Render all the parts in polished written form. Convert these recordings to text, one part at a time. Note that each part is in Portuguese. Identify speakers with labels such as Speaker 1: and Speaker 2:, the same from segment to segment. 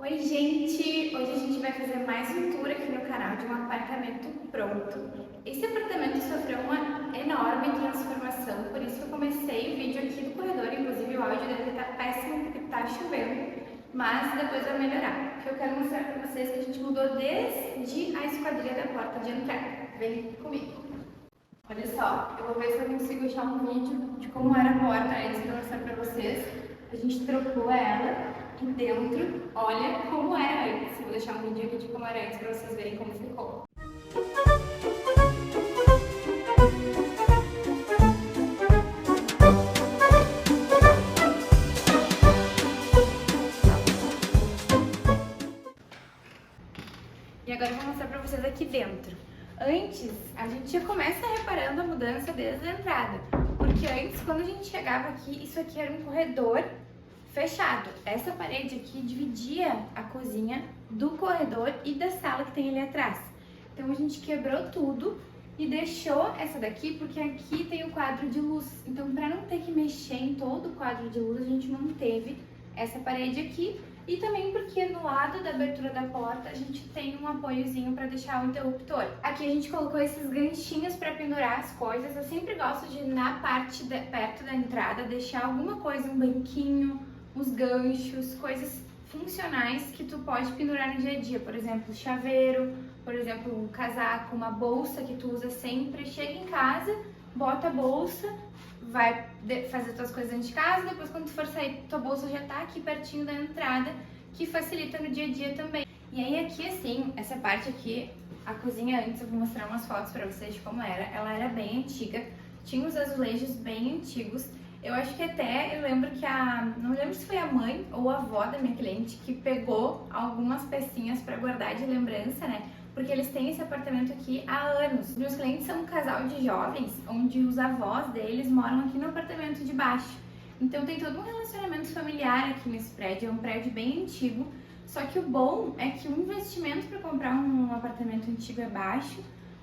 Speaker 1: Oi, gente! Hoje a gente vai fazer mais um tour aqui no canal de um apartamento pronto. Esse apartamento sofreu uma enorme transformação, por isso que eu comecei o vídeo aqui do corredor. Inclusive o áudio deve estar péssimo porque está chovendo, mas depois vai melhorar. Porque eu quero mostrar para vocês que a gente mudou desde a esquadrilha da porta de entrada. Vem comigo! Olha só, eu vou ver se eu consigo achar um vídeo de como era a porta antes para mostrar para vocês. A gente trocou ela e dentro, olha como era antes. Vou deixar um vídeo aqui de como era antes para vocês verem como ficou. E agora eu vou mostrar pra vocês aqui dentro. Antes, a gente já começa reparando a mudança desde a entrada. Porque antes, quando a gente chegava aqui, isso aqui era um corredor fechado. Essa parede aqui dividia a cozinha do corredor e da sala que tem ali atrás. Então a gente quebrou tudo e deixou essa daqui porque aqui tem o quadro de luz. Então, para não ter que mexer em todo o quadro de luz, a gente manteve essa parede aqui. E também porque no lado da abertura da porta a gente tem um apoiozinho para deixar o interruptor. Aqui a gente colocou esses ganchinhos para pendurar as coisas. Eu sempre gosto de, na parte perto da entrada, deixar alguma coisa, um banquinho, uns ganchos, coisas funcionais que tu pode pendurar no dia a dia. Por exemplo, chaveiro, por exemplo, um casaco, uma bolsa que tu usa sempre. Chega em casa, bota a bolsa, vai fazer tuas coisas dentro de casa, depois quando tu for sair, tua bolsa já tá aqui pertinho da entrada, que facilita no dia a dia também. E aí aqui assim, essa parte aqui, a cozinha antes, eu vou mostrar umas fotos pra vocês de como era. Ela era bem antiga, tinha os azulejos bem antigos. Eu acho que até, eu lembro que não lembro se foi a mãe ou a avó da minha cliente que pegou algumas pecinhas pra guardar de lembrança, né? Porque eles têm esse apartamento aqui há anos. Meus clientes são um casal de jovens, onde os avós deles moram aqui no apartamento de baixo. Então tem todo um relacionamento familiar aqui nesse prédio, é um prédio bem antigo. Só que o bom é que o investimento para comprar um apartamento antigo é baixo,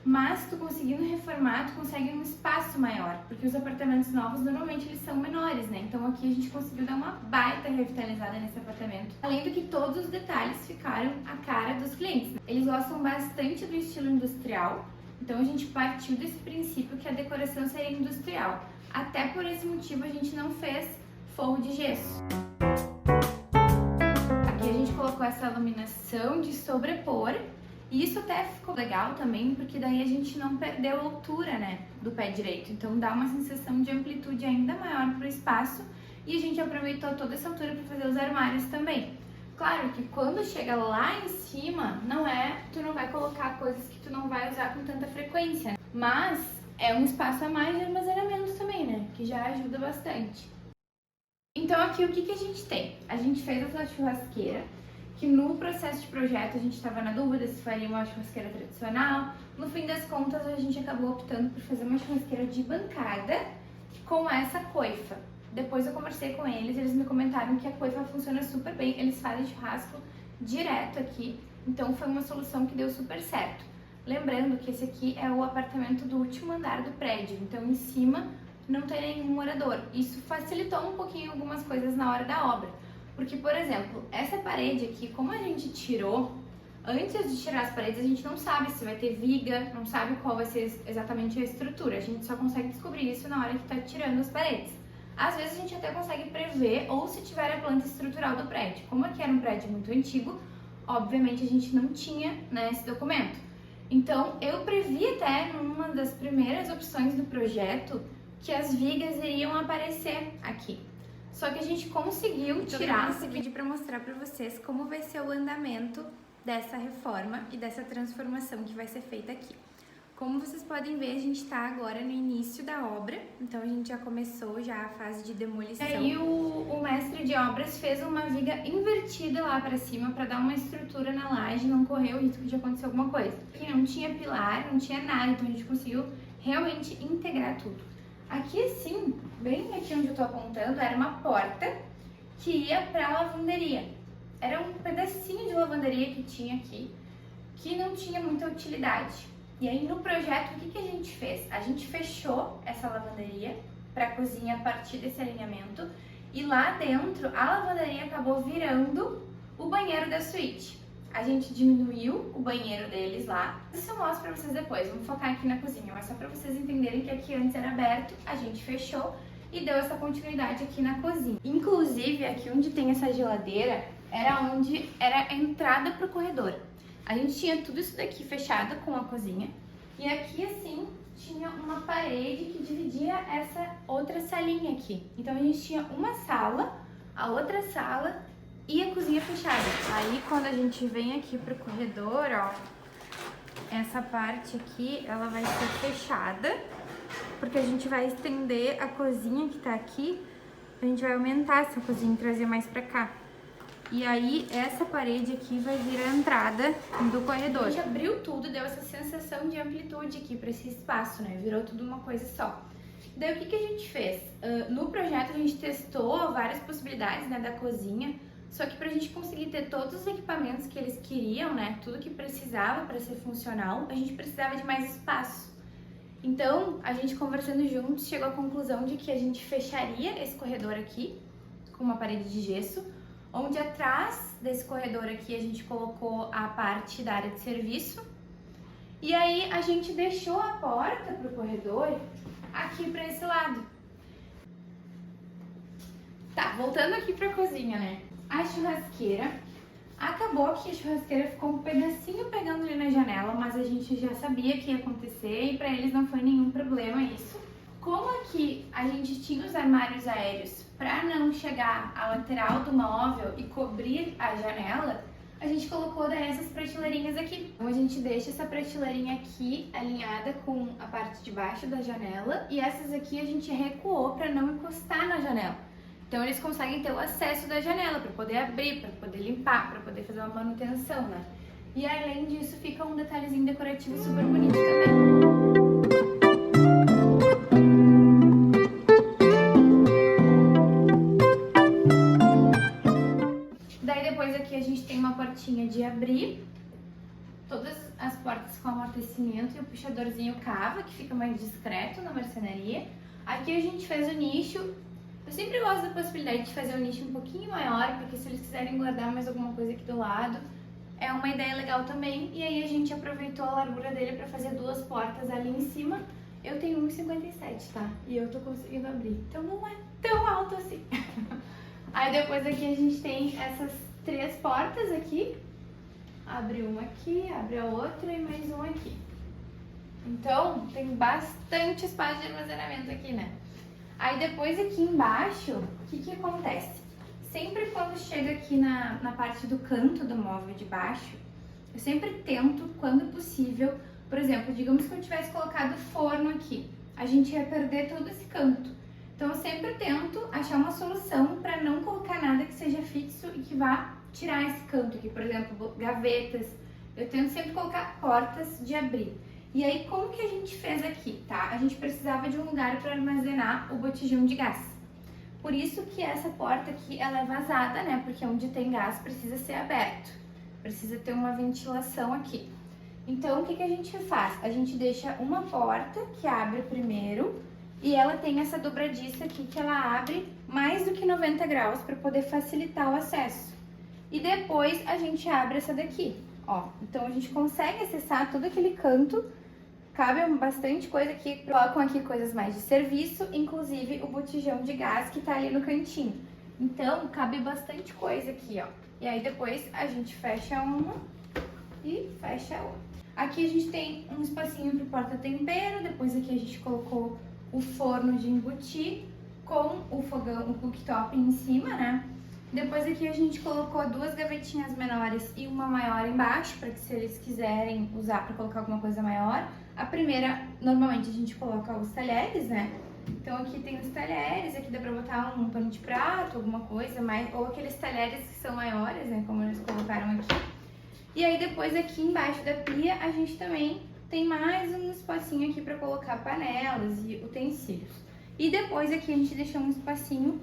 Speaker 1: mas tu conseguindo reformar, tu consegue um espaço maior, porque os apartamentos novos normalmente eles são menores, né? Então aqui a gente conseguiu dar uma baita revitalizada nesse apartamento. Além do que todos os detalhes ficaram a cara dos clientes. Eles gostam bastante do estilo industrial, então a gente partiu desse princípio que a decoração seria industrial. Até por esse motivo a gente não fez forro de gesso. Aqui a gente colocou essa iluminação de sobrepor. E isso até ficou legal também, porque daí a gente não perdeu a altura, né, do pé direito. Então dá uma sensação de amplitude ainda maior para o espaço e a gente aproveitou toda essa altura para fazer os armários também. Claro que quando chega lá em cima, tu não vai colocar coisas que tu não vai usar com tanta frequência, né? Mas é um espaço a mais de armazenamento também, né, que já ajuda bastante. Então aqui o que a gente tem? A gente fez essa churrasqueira, que no processo de projeto a gente estava na dúvida se faria uma churrasqueira tradicional. No fim das contas, a gente acabou optando por fazer uma churrasqueira de bancada com essa coifa. Depois eu conversei com eles me comentaram que a coifa funciona super bem, eles fazem churrasco direto aqui, então foi uma solução que deu super certo. Lembrando que esse aqui é o apartamento do último andar do prédio, então em cima não tem nenhum morador. Isso facilitou um pouquinho algumas coisas na hora da obra. Porque, por exemplo, essa parede aqui, como a gente tirou, antes de tirar as paredes, a gente não sabe se vai ter viga, não sabe qual vai ser exatamente a estrutura. A gente só consegue descobrir isso na hora que tá tirando as paredes. Às vezes a gente até consegue prever, ou se tiver a planta estrutural do prédio. Como aqui era um prédio muito antigo, obviamente a gente não tinha, né, esse documento. Então, eu previ até numa das primeiras opções do projeto que as vigas iriam aparecer aqui. Só que a gente conseguiu tirar esse vídeo para mostrar para vocês como vai ser o andamento dessa reforma e dessa transformação que vai ser feita aqui. Como vocês podem ver, a gente está agora no início da obra, então a gente já começou a fase de demolição. E aí o mestre de obras fez uma viga invertida lá para cima para dar uma estrutura na laje, não correr o risco de acontecer alguma coisa. Aqui não tinha pilar, não tinha nada, então a gente conseguiu realmente integrar tudo. Aqui assim, bem aqui onde eu tô apontando, era uma porta que ia pra lavanderia. Era um pedacinho de lavanderia que tinha aqui, que não tinha muita utilidade. E aí no projeto, o que a gente fez? A gente fechou essa lavanderia pra cozinha a partir desse alinhamento. E lá dentro, a lavanderia acabou virando O banheiro da suíte. A gente diminuiu o banheiro deles lá. Isso eu mostro pra vocês depois, vamos focar aqui na cozinha, mas só pra vocês entenderem que aqui antes era aberto, a gente fechou e deu essa continuidade aqui na cozinha. Inclusive, aqui onde tem essa geladeira, era onde era a entrada pro corredor. A gente tinha tudo isso daqui fechado com a cozinha, e aqui assim tinha uma parede que dividia essa outra salinha aqui. Então a gente tinha uma sala, a outra sala e a cozinha fechada. Aí quando a gente vem aqui pro corredor, ó, essa parte aqui, ela vai ser fechada, porque a gente vai estender a cozinha que tá aqui, a gente vai aumentar essa cozinha e trazer mais pra cá. E aí essa parede aqui vai vir a entrada do corredor. A gente abriu tudo, deu essa sensação de amplitude aqui pra esse espaço, né? Virou tudo uma coisa só. Daí o que a gente fez? No projeto a gente testou várias possibilidades, né, da cozinha. Só que pra gente conseguir ter todos os equipamentos que eles queriam, né, tudo que precisava para ser funcional, a gente precisava de mais espaço. Então, a gente conversando juntos chegou à conclusão de que a gente fecharia esse corredor aqui com uma parede de gesso, onde atrás desse corredor aqui a gente colocou a parte da área de serviço. E aí a gente deixou a porta pro corredor aqui para esse lado. Tá, voltando aqui pra cozinha, né? A churrasqueira, acabou que a churrasqueira ficou um pedacinho pegando ali na janela, mas a gente já sabia que ia acontecer e pra eles não foi nenhum problema isso. Como aqui a gente tinha os armários aéreos pra não chegar à lateral do móvel e cobrir a janela, a gente colocou daí essas prateleirinhas aqui. Então a gente deixa essa prateleira aqui alinhada com a parte de baixo da janela e essas aqui a gente recuou pra não encostar na janela. Então eles conseguem ter o acesso da janela para poder abrir, para poder limpar, para poder fazer uma manutenção, né? E além disso fica um detalhezinho decorativo super bonito também. Daí depois aqui a gente tem uma portinha de abrir, todas as portas com amortecimento e o puxadorzinho cava, que fica mais discreto na marcenaria. Aqui a gente fez o nicho. Eu sempre gosto da possibilidade de fazer um nicho um pouquinho maior, porque se eles quiserem guardar mais alguma coisa aqui do lado, é uma ideia legal também. E aí a gente aproveitou a largura dele para fazer duas portas ali em cima. Eu tenho 1,57, tá? E eu tô conseguindo abrir, então não é tão alto assim. Aí depois aqui a gente tem essas três portas aqui. Abre uma aqui, abre a outra e mais uma aqui. Então tem bastante espaço de armazenamento aqui, né? Aí depois aqui embaixo, o que acontece? Sempre quando chega aqui na parte do canto do móvel de baixo, eu sempre tento, quando possível, por exemplo, digamos que eu tivesse colocado forno aqui, a gente ia perder todo esse canto. Então eu sempre tento achar uma solução para não colocar nada que seja fixo e que vá tirar esse canto aqui, por exemplo, gavetas. Eu tento sempre colocar portas de abrir. E aí, como que a gente fez aqui, tá? A gente precisava de um lugar para armazenar o botijão de gás. Por isso que essa porta aqui, ela é vazada, né? Porque onde tem gás precisa ser aberto. Precisa ter uma ventilação aqui. Então, o que a gente faz? A gente deixa uma porta que abre primeiro e ela tem essa dobradiça aqui que ela abre mais do que 90 graus para poder facilitar o acesso. E depois a gente abre essa daqui, ó. Então, a gente consegue acessar todo aquele canto. Cabe bastante coisa aqui, colocam aqui coisas mais de serviço, inclusive o botijão de gás que tá ali no cantinho. Então, cabe bastante coisa aqui, ó. E aí depois a gente fecha uma e fecha a outra. Aqui a gente tem um espacinho pro porta-tempero, depois aqui a gente colocou o forno de embutir com o fogão, o cooktop em cima, né? Depois aqui a gente colocou duas gavetinhas menores e uma maior embaixo, para que se eles quiserem usar para colocar alguma coisa maior. A primeira, normalmente a gente coloca os talheres, né? Então aqui tem os talheres, aqui dá pra botar um pano de prato, alguma coisa, mais, ou aqueles talheres que são maiores, né? Como eles colocaram aqui. E aí depois aqui embaixo da pia a gente também tem mais um espacinho aqui pra colocar panelas e utensílios. E depois aqui a gente deixou um espacinho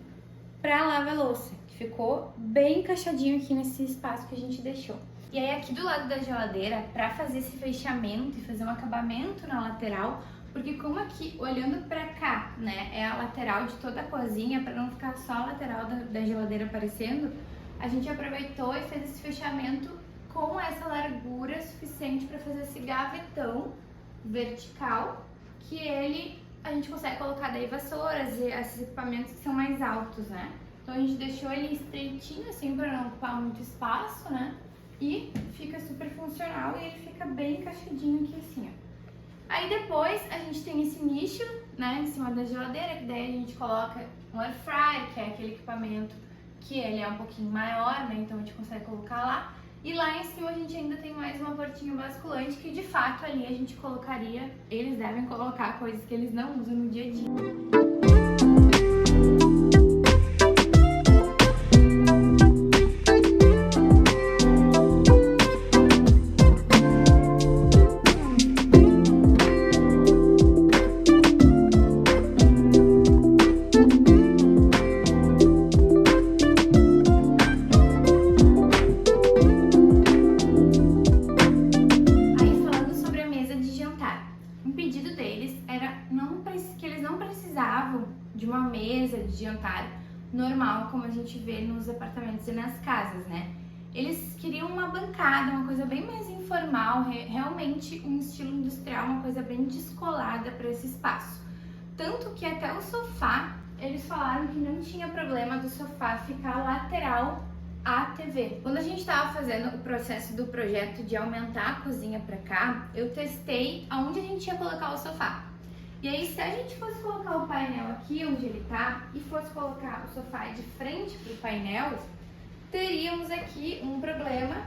Speaker 1: pra lava-louça, que ficou bem encaixadinho aqui nesse espaço que a gente deixou. E aí aqui do lado da geladeira, pra fazer esse fechamento e fazer um acabamento na lateral, porque como aqui, olhando pra cá, né, é a lateral de toda a cozinha, pra não ficar só a lateral da geladeira aparecendo, a gente aproveitou e fez esse fechamento com essa largura suficiente para fazer esse gavetão vertical, que a gente consegue colocar daí vassouras e esses equipamentos que são mais altos, né? Então a gente deixou ele estreitinho assim para não ocupar muito espaço, né? E fica super funcional e ele fica bem encaixadinho aqui assim, ó. Aí depois a gente tem esse nicho, né, em cima da geladeira, que daí a gente coloca um air fryer, que é aquele equipamento que ele é um pouquinho maior, né, então a gente consegue colocar lá. E lá em cima a gente ainda tem mais uma portinha basculante, que de fato ali a gente colocaria, eles devem colocar coisas que eles não usam no dia a dia. De uma mesa de jantar normal, como a gente vê nos apartamentos e nas casas, né? Eles queriam uma bancada, uma coisa bem mais informal, realmente um estilo industrial, uma coisa bem descolada para esse espaço. Tanto que até o sofá, eles falaram que não tinha problema do sofá ficar lateral à TV. Quando a gente estava fazendo o processo do projeto de aumentar a cozinha para cá, eu testei aonde a gente ia colocar o sofá. E aí, se a gente fosse colocar o painel aqui onde ele tá e fosse colocar o sofá de frente pro painel, teríamos aqui um problema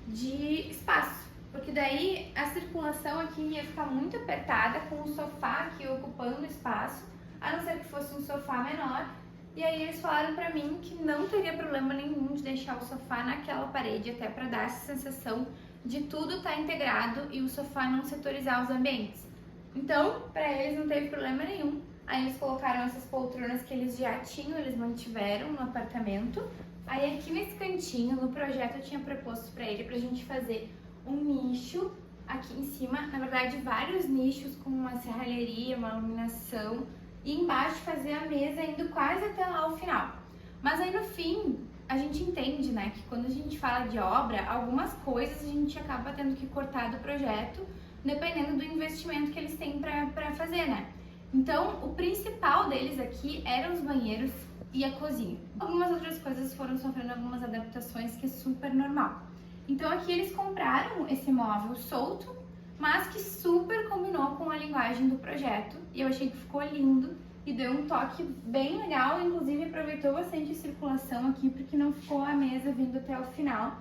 Speaker 1: de espaço, porque daí a circulação aqui ia ficar muito apertada com o sofá aqui ocupando espaço, a não ser que fosse um sofá menor. E aí eles falaram pra mim que não teria problema nenhum de deixar o sofá naquela parede, até para dar essa sensação de tudo estar integrado e o sofá não setorizar os ambientes. Então, para eles não teve problema nenhum. Aí eles colocaram essas poltronas que eles já tinham, eles mantiveram no apartamento. Aí aqui nesse cantinho, no projeto, eu tinha proposto para ele pra gente fazer um nicho aqui em cima, na verdade vários nichos com uma serralheria, uma iluminação, e embaixo fazer a mesa indo quase até lá ao final. Mas aí no fim, a gente entende, né, que quando a gente fala de obra, algumas coisas a gente acaba tendo que cortar do projeto, dependendo do investimento que eles têm para fazer, né? Então, o principal deles aqui eram os banheiros e a cozinha. Algumas outras coisas foram sofrendo algumas adaptações, que é super normal. Então, aqui eles compraram esse móvel solto, mas que super combinou com a linguagem do projeto. E eu achei que ficou lindo e deu um toque bem legal. Inclusive, aproveitou bastante a circulação aqui, porque não ficou a mesa vindo até o final.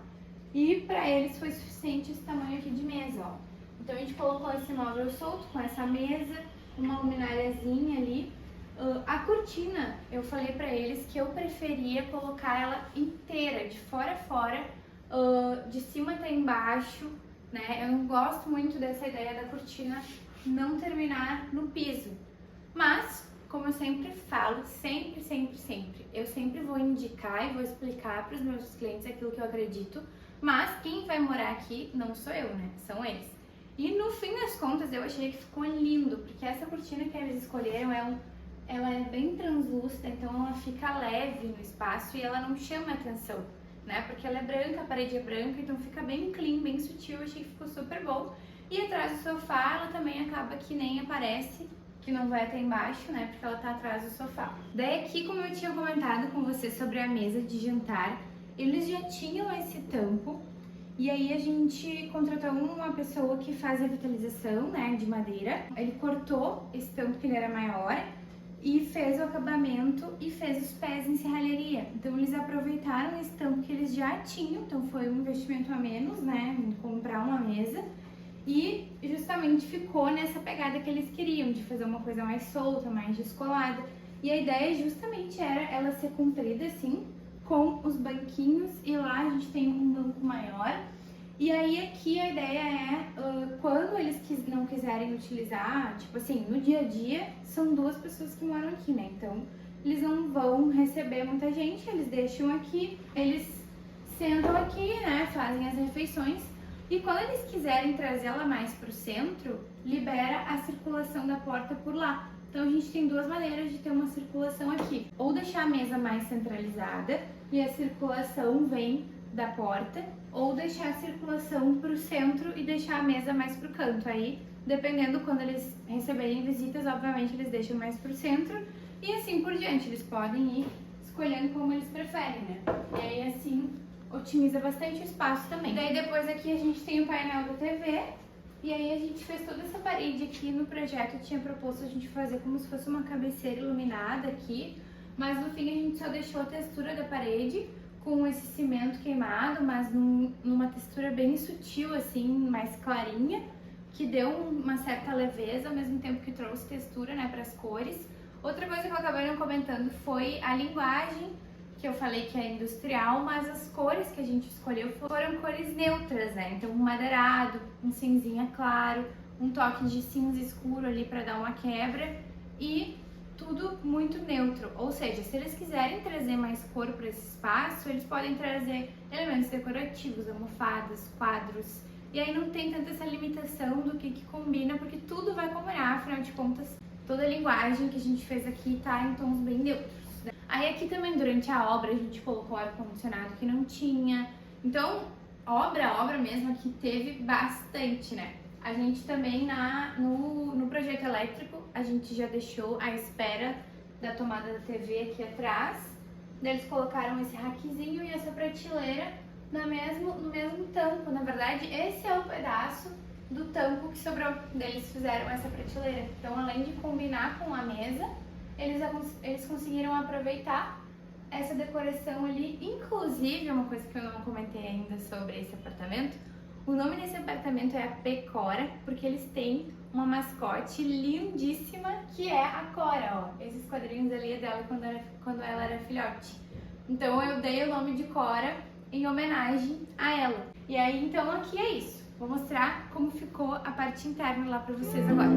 Speaker 1: E para eles foi suficiente esse tamanho aqui de mesa, ó. Então a gente colocou esse móvel solto com essa mesa, uma lumináriazinha ali. A cortina, eu falei pra eles que eu preferia colocar ela inteira, de fora a fora, de cima até embaixo, né? Eu não gosto muito dessa ideia da cortina não terminar no piso. Mas, como eu sempre falo, sempre, eu sempre vou indicar e vou explicar para os meus clientes aquilo que eu acredito. Mas quem vai morar aqui não sou eu, né? São eles. E no fim das contas eu achei que ficou lindo, porque essa cortina que eles escolheram ela é bem translúcida, então ela fica leve no espaço e ela não chama atenção, né? Porque ela é branca, a parede é branca, então fica bem clean, bem sutil, eu achei que ficou super bom. E atrás do sofá ela também acaba que nem aparece, que não vai até embaixo, né? Porque ela tá atrás do sofá. Daí aqui, como eu tinha comentado com você sobre a mesa de jantar, eles já tinham esse tampo. E aí a gente contratou uma pessoa que faz revitalização, né, de madeira. Ele cortou esse tampo que ele era maior e fez o acabamento e fez os pés em serralheria. Então eles aproveitaram esse tampo que eles já tinham, então foi um investimento a menos, né, em comprar uma mesa. E justamente ficou nessa pegada que eles queriam, de fazer uma coisa mais solta, mais descolada. E a ideia justamente era ela ser comprida assim, com os banquinhos, e lá a gente tem um banco maior. E aí aqui a ideia é, quando eles não quiserem utilizar, tipo assim, no dia a dia, são 2 pessoas que moram aqui, né? Então, eles não vão receber muita gente, eles deixam aqui, eles sentam aqui, né, fazem as refeições. E quando eles quiserem trazê-la mais para o centro, libera a circulação da porta por lá. Então a gente tem 2 maneiras de ter uma circulação aqui. Ou deixar a mesa mais centralizada, e a circulação vem da porta, ou deixar a circulação para o centro e deixar a mesa mais para o canto. Aí, dependendo quando eles receberem visitas, obviamente eles deixam mais para o centro e assim por diante. Eles podem ir escolhendo como eles preferem, né? E aí assim otimiza bastante o espaço também. Daí depois aqui a gente tem o painel da TV. E aí a gente fez toda essa parede aqui no projeto. Eu tinha proposto a gente fazer como se fosse uma cabeceira iluminada aqui, mas no fim a gente só deixou a textura da parede com esse cimento queimado, mas numa textura bem sutil, assim, mais clarinha, que deu uma certa leveza, ao mesmo tempo que trouxe textura, né, para as cores. Outra coisa que eu acabei não comentando foi a linguagem, que eu falei que é industrial, mas as cores que a gente escolheu foram cores neutras, né? Então, um madeirado, um cinzinha claro, um toque de cinza escuro ali para dar uma quebra e tudo muito neutro. Ou seja, se eles quiserem trazer mais cor para esse espaço, eles podem trazer elementos decorativos, almofadas, quadros. E aí não tem tanta essa limitação do que combina, porque tudo vai combinar, afinal de contas, toda a linguagem que a gente fez aqui tá em tons bem neutros. Aí aqui também, durante a obra, a gente colocou ar-condicionado que não tinha. Então, obra mesmo aqui teve bastante, né? A gente também, no projeto elétrico, a gente já deixou à espera da tomada da TV aqui atrás. Eles colocaram esse rackzinho e essa prateleira no mesmo tampo. Na verdade, esse é o pedaço do tampo que sobrou. Eles fizeram essa prateleira. Então, além de combinar com a mesa, eles conseguiram aproveitar essa decoração ali. Inclusive, uma coisa que eu não comentei ainda sobre esse apartamento, o nome desse apartamento é a Pecora, porque eles têm uma mascote lindíssima que é a Cora, ó. Esses quadrinhos ali é dela quando ela era filhote. Então eu dei o nome de Cora em homenagem a ela. E aí, então aqui é isso. Vou mostrar como ficou a parte interna lá pra vocês agora.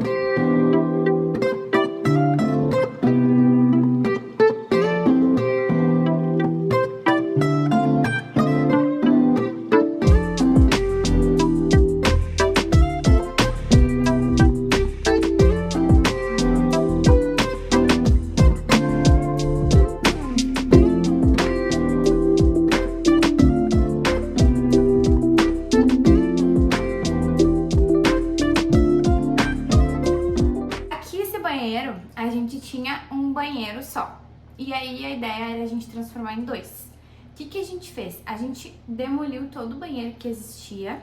Speaker 1: A gente tinha um banheiro só, e aí a ideia era a gente transformar em dois. O que a gente fez? A gente demoliu todo o banheiro que existia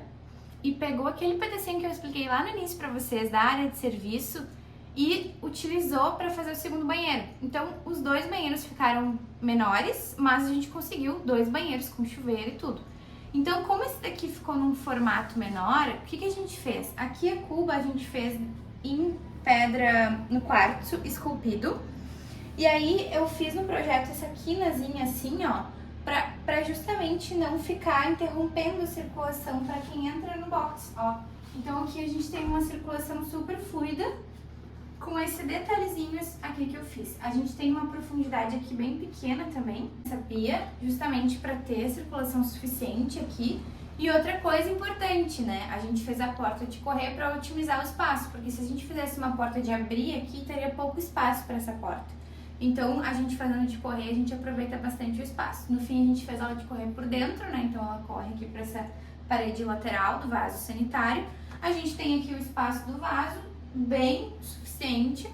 Speaker 1: e pegou aquele pedacinho que eu expliquei lá no início pra vocês da área de serviço e utilizou para fazer o segundo banheiro. Então os dois banheiros ficaram menores, mas a gente conseguiu dois banheiros com chuveiro e tudo. Então, como esse daqui ficou num formato menor, o que a gente fez? Aqui a cuba a gente fez em pedra no quartzo esculpido, e aí eu fiz no projeto essa quinazinha assim, ó, pra justamente não ficar interrompendo a circulação para quem entra no box, ó. Então aqui a gente tem uma circulação super fluida com esses detalhezinhos aqui que eu fiz. A gente tem uma profundidade aqui bem pequena também, essa pia, justamente para ter circulação suficiente aqui. E outra coisa importante, né? A gente fez a porta de correr para otimizar o espaço, porque se a gente fizesse uma porta de abrir aqui, teria pouco espaço para essa porta. Então, a gente fazendo de correr, a gente aproveita bastante o espaço. No fim, a gente fez ela de correr por dentro, né? Então, ela corre aqui para essa parede lateral do vaso sanitário. A gente tem aqui o espaço do vaso, bem suficiente.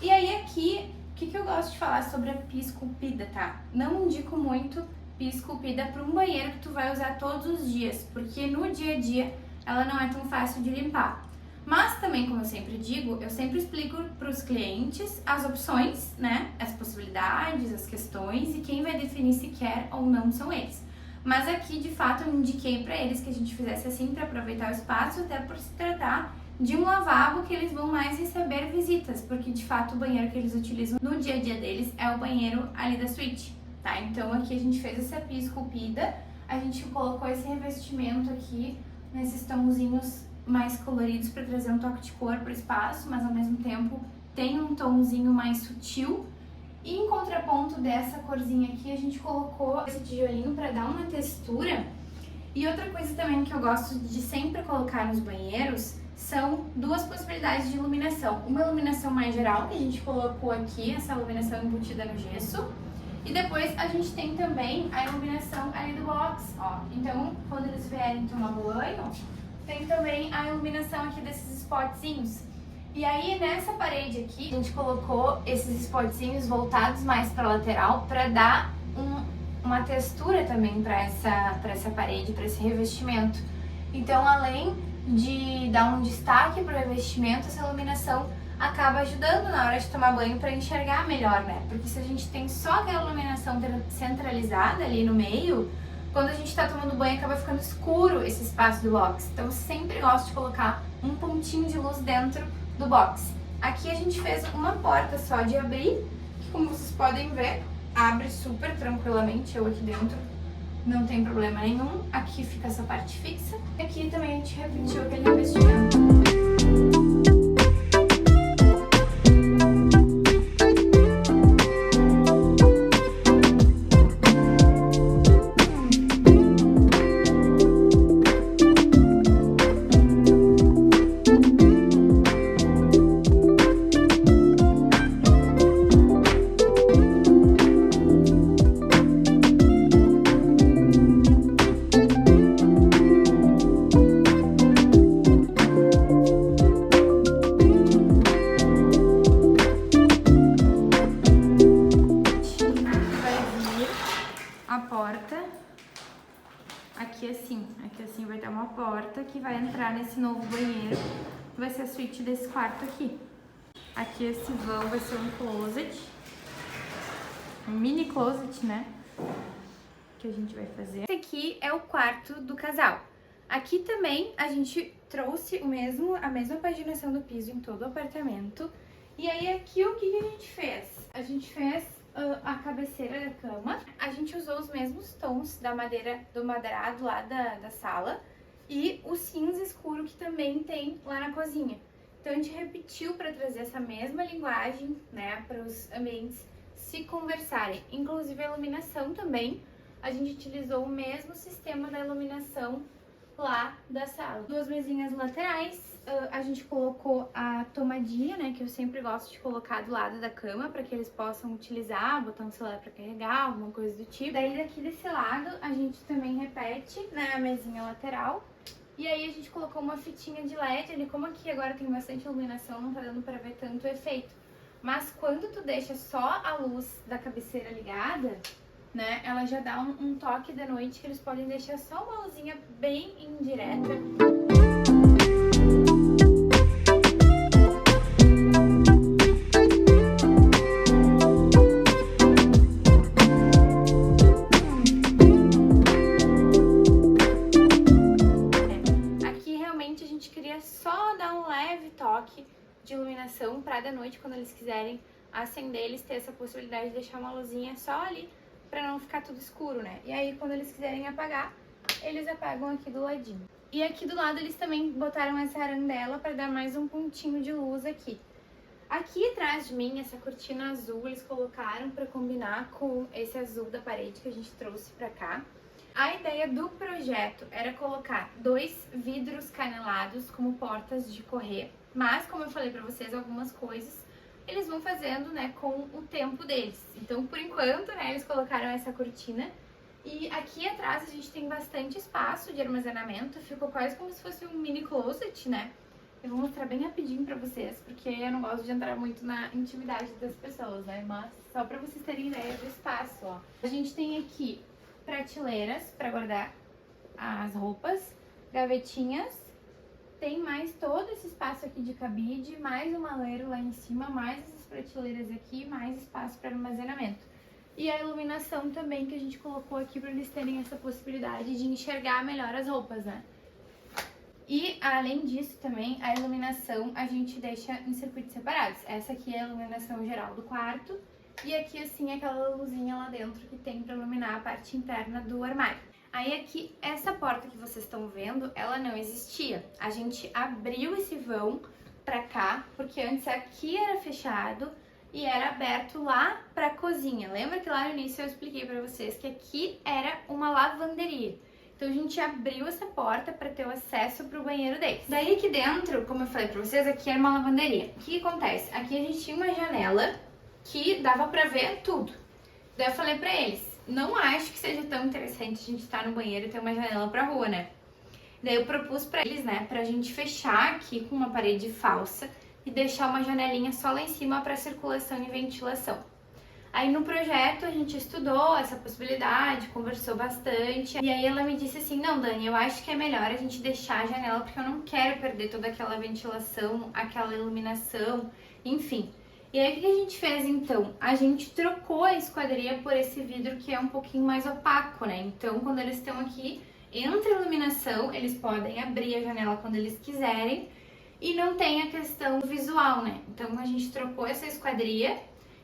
Speaker 1: E aí, aqui, o que eu gosto de falar sobre a pia esculpida, tá? Não indico muito pia esculpida para um banheiro que tu vai usar todos os dias, porque no dia a dia ela não é tão fácil de limpar. Mas também, como eu sempre digo, eu sempre explico para os clientes as opções, né, as possibilidades, as questões, e quem vai definir se quer ou não são eles. Mas aqui, de fato, eu indiquei para eles que a gente fizesse assim para aproveitar o espaço, até por se tratar de um lavabo que eles vão mais receber visitas, porque de fato o banheiro que eles utilizam no dia a dia deles é o banheiro ali da suíte. Tá, então aqui a gente fez essa pia esculpida, a gente colocou esse revestimento aqui nesses tomzinhos mais coloridos para trazer um toque de cor para o espaço, mas ao mesmo tempo tem um tomzinho mais sutil. E em contraponto dessa corzinha aqui, a gente colocou esse tijolinho para dar uma textura. E outra coisa também que eu gosto de sempre colocar nos banheiros são duas possibilidades de iluminação. Uma iluminação mais geral, que a gente colocou aqui, essa iluminação embutida no gesso. E depois a gente tem também a iluminação ali do box, ó. Então, quando eles vierem tomar banho, tem também a iluminação aqui desses spotzinhos. E aí, nessa parede aqui, a gente colocou esses spotzinhos voltados mais para lateral para dar uma textura também para essa parede, para esse revestimento. Então, além de dar um destaque para o revestimento, essa iluminação acaba ajudando na hora de tomar banho para enxergar melhor, né? Porque se a gente tem só aquela iluminação centralizada ali no meio, quando a gente tá tomando banho acaba ficando escuro esse espaço do box. Então eu sempre gosto de colocar um pontinho de luz dentro do box. Aqui a gente fez uma porta só de abrir, que como vocês podem ver, abre super tranquilamente. Eu aqui dentro não tem problema nenhum. Aqui fica essa parte fixa. E aqui também a gente repetiu aquele revestimento. Aqui assim vai ter uma porta que vai entrar nesse novo banheiro, vai ser a suíte desse quarto aqui. Aqui esse vão vai ser um closet, um mini closet, né, que a gente vai fazer. Esse aqui é o quarto do casal. Aqui também a gente trouxe a mesma paginação do piso em todo o apartamento. E aí aqui o que a gente fez? A gente fez a cabeceira da cama, a gente usou os mesmos tons da madeira, do madeirado lá da sala e o cinza escuro que também tem lá na cozinha. Então a gente repetiu para trazer essa mesma linguagem, né, para os ambientes se conversarem. Inclusive a iluminação também, a gente utilizou o mesmo sistema da iluminação lá da sala. Duas mesinhas laterais, a gente colocou a tomadinha, né, que eu sempre gosto de colocar do lado da cama para que eles possam utilizar, botar um celular para carregar, alguma coisa do tipo. Daí daqui desse lado a gente também repete, né, a mesinha lateral. E aí a gente colocou uma fitinha de LED ali, como aqui agora tem bastante iluminação, não tá dando para ver tanto efeito. Mas quando tu deixa só a luz da cabeceira ligada, né, ela já dá um toque da noite que eles podem deixar só uma luzinha bem indireta. Aqui realmente a gente queria só dar um leve toque de iluminação para da noite, quando eles quiserem acender, eles ter essa possibilidade de deixar uma luzinha só ali, pra não ficar tudo escuro, né? E aí, quando eles quiserem apagar, eles apagam aqui do ladinho. E aqui do lado, eles também botaram essa arandela pra dar mais um pontinho de luz aqui. Aqui atrás de mim, essa cortina azul, eles colocaram pra combinar com esse azul da parede que a gente trouxe pra cá. A ideia do projeto era colocar 2 vidros canelados como portas de correr. Mas, como eu falei pra vocês, algumas coisas eles vão fazendo, né, com o tempo deles. Então, por enquanto, né, eles colocaram essa cortina. E aqui atrás a gente tem bastante espaço de armazenamento. Ficou quase como se fosse um mini closet, né? Eu vou mostrar bem rapidinho pra vocês, porque eu não gosto de entrar muito na intimidade das pessoas, né? Mas só pra vocês terem ideia do espaço, ó. A gente tem aqui prateleiras pra guardar as roupas, gavetinhas. Tem mais todo esse espaço aqui de cabide, mais um maleiro lá em cima, mais essas prateleiras aqui, mais espaço para armazenamento. E a iluminação também que a gente colocou aqui para eles terem essa possibilidade de enxergar melhor as roupas, né? E além disso também, a iluminação a gente deixa em circuitos separados. Essa aqui é a iluminação geral do quarto e aqui assim aquela luzinha lá dentro que tem para iluminar a parte interna do armário. Aí aqui, essa porta que vocês estão vendo, ela não existia. A gente abriu esse vão pra cá, porque antes aqui era fechado e era aberto lá pra cozinha. Lembra que lá no início eu expliquei pra vocês que aqui era uma lavanderia. Então a gente abriu essa porta pra ter o acesso pro banheiro deles. Daí aqui dentro, como eu falei pra vocês, aqui era uma lavanderia. O que acontece? Aqui a gente tinha uma janela que dava pra ver tudo. Daí eu falei pra eles, não acho que seja tão interessante a gente estar no banheiro e ter uma janela pra rua, né? Daí eu propus pra eles, né, pra gente fechar aqui com uma parede falsa e deixar uma janelinha só lá em cima para circulação e ventilação. Aí no projeto a gente estudou essa possibilidade, conversou bastante, e aí ela me disse assim, não, Dani, eu acho que é melhor a gente deixar a janela porque eu não quero perder toda aquela ventilação, aquela iluminação, enfim. E aí o que a gente fez então? A gente trocou a esquadria por esse vidro que é um pouquinho mais opaco, né? Então quando eles estão aqui, entra iluminação, eles podem abrir a janela quando eles quiserem e não tem a questão visual, né? Então a gente trocou essa esquadria.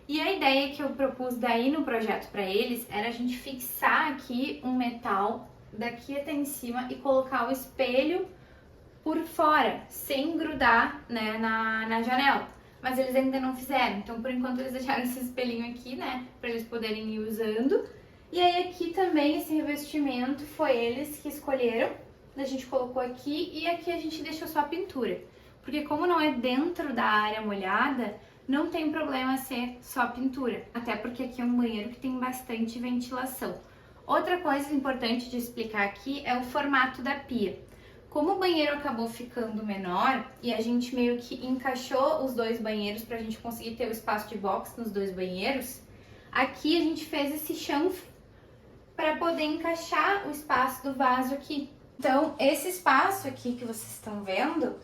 Speaker 1: E a ideia que eu propus daí no projeto para eles era a gente fixar aqui um metal daqui até em cima e colocar o espelho por fora, sem grudar, né, na janela. Mas eles ainda não fizeram, então por enquanto eles deixaram esse espelhinho aqui, né, para eles poderem ir usando. E aí aqui também esse revestimento foi eles que escolheram, a gente colocou aqui e aqui a gente deixou só a pintura. Porque como não é dentro da área molhada, não tem problema ser só pintura, até porque aqui é um banheiro que tem bastante ventilação. Outra coisa importante de explicar aqui é o formato da pia. Como o banheiro acabou ficando menor e a gente meio que encaixou os dois banheiros para a gente conseguir ter o espaço de box nos dois banheiros, aqui a gente fez esse chanfre para poder encaixar o espaço do vaso aqui. Então, esse espaço aqui que vocês estão vendo,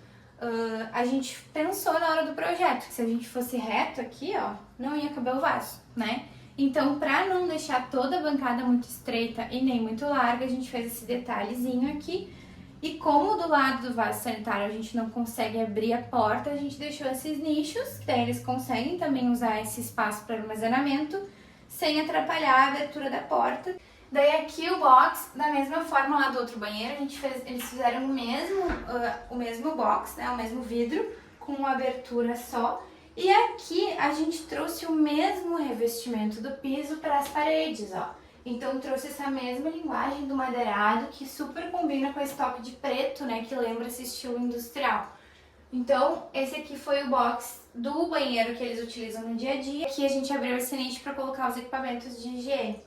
Speaker 1: a gente pensou na hora do projeto, que se a gente fosse reto aqui, ó, não ia caber o vaso, né? Então, para não deixar toda a bancada muito estreita e nem muito larga, a gente fez esse detalhezinho aqui. E como do lado do vaso sanitário a gente não consegue abrir a porta, a gente deixou esses nichos, daí eles conseguem também usar esse espaço para armazenamento, sem atrapalhar a abertura da porta. Daí aqui o box, da mesma forma lá do outro banheiro, eles fizeram o mesmo box, né, o mesmo vidro, com uma abertura só. E aqui a gente trouxe o mesmo revestimento do piso para as paredes, ó. Então trouxe essa mesma linguagem do madeirado, que super combina com esse toque de preto, né, que lembra esse estilo industrial. Então, esse aqui foi o box do banheiro que eles utilizam no dia a dia. Aqui a gente abriu esse nicho para colocar os equipamentos de higiene.